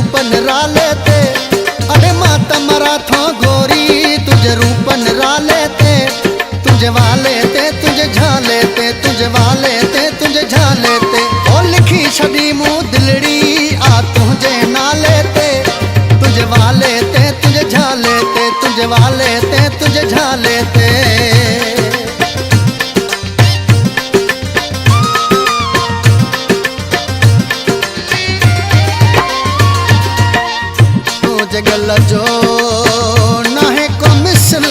रूप निराले ते। अरे माता मराठो गोरी तुझे रूप निराले ते, तुझे वाले ते तुझे झाले ते, तुझे वाले ते तुझे झाले ते। ओ लिखी छड़ी मुँह दिलड़ी आ तुझे नाले ते, तुझे वाले ते तुझे झाले ते, तुझे वाले ते तुझे झाले ते। गल जो नाहे को मिसल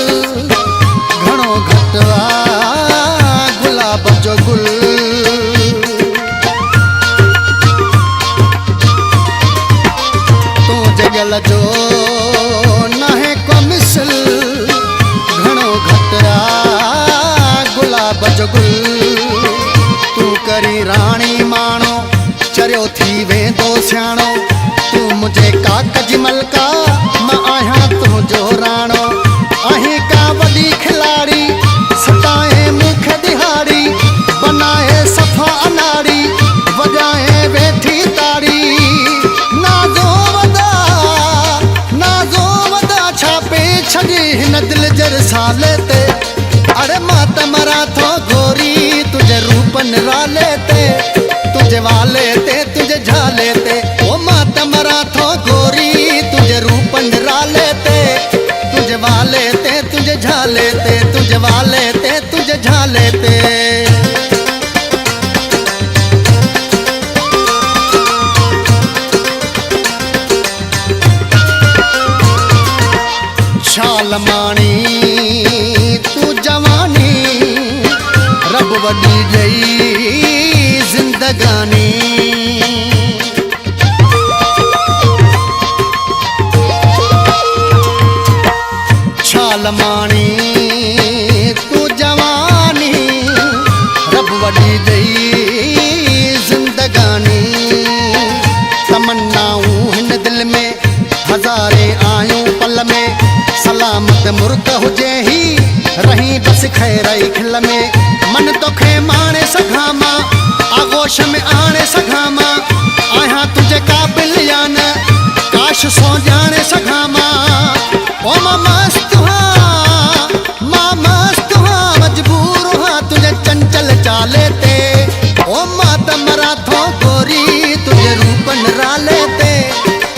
घणो घटवा गुलाब जो गुल। तू जगल जो नाहे को मिसल घणो घटवा गुलाब जो गुल। तू करी राणी माणो चरियो थी वेंदो सियाणो, तू मुझे काकज मलका मां आहियां तुंहिंजो राणो। आहीं का वॾी खिलाड़ी सताए मूंखे दिहाड़ी, बनाए सफ़ा अनाड़ी वॼाए वेठी ताड़ी। नाज़ो वॾा छापे छॾी हिन दिल जे रिसाले ते। अरे माता मराठो गोरी तुझे रूप निराले ते, तुझे वाले ते तुझे झाले ते। ओ माता मराठो गोरी तुझे रूप निराले ते, तुझे वाले ते तुझे झाले ते, तुझे वाले ते तुझे झाले ते। छाल माणी तू जवानी रब वॾी ॾेई जिंदगानी। छाल माणी तू जवानी रब वॾी ॾेई जिंदगानी। तमन्नाऊं हिन दिल में हज़ारे आयूं पल में, सलामत मुर्ग हुजे ही रही बस खैरई खिल में। मन तोखे माणे सघां मां आगोश में आणे सघां मां, आहियां तुझे क़ाबिल या न काश सो ॼाणे सघां मां। ओ मां मस्त हाँ मजबूर हाँ तुझे चंचल चाले ते। ओ माता मराठो गोरी तुझे रूप निराले ते,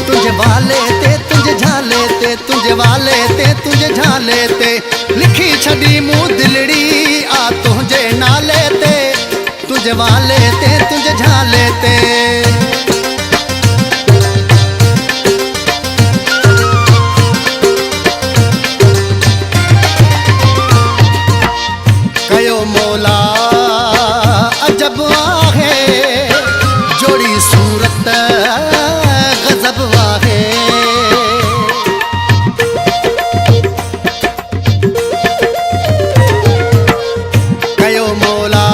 तुझे वाले ते तुझे झाले ते, तुझे वाले ते तुझे झाले ते। लिखी छड़ी मुँह दिलड़ी आ तुझे नाले ते, तुझे वाले ते तुझे झाले ते। कयो मौला अजब आहे जोड़ी सूरत गजब आहे। कयो मौला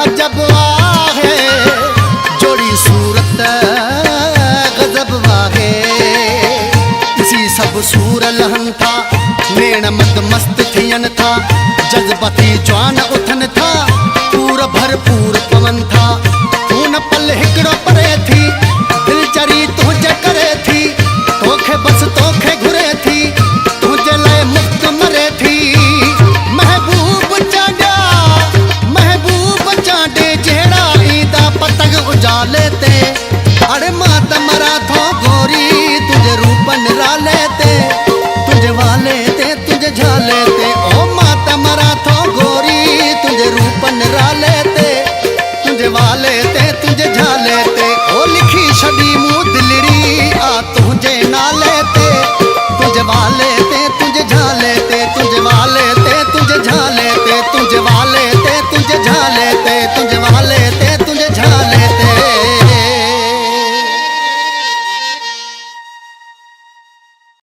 अजब आहे जोड़ी सूरत गजब आहे। इसी सब सूर लहन था नेण मत मस्त थियन था, जज्बाती जवान उथन था पूर भरपूर पवन था। तू न पल हिकड़ो परे थी दिल चरी तुझे करे थी, तोखे बस तोखे घुरे थी तुझे लाए मुफ्त मरे थी। महबूब चांडे जहिड़ा ईंदा पतंग उजाले ते। अरे माता मराठो गोरी तुझे रूप निराले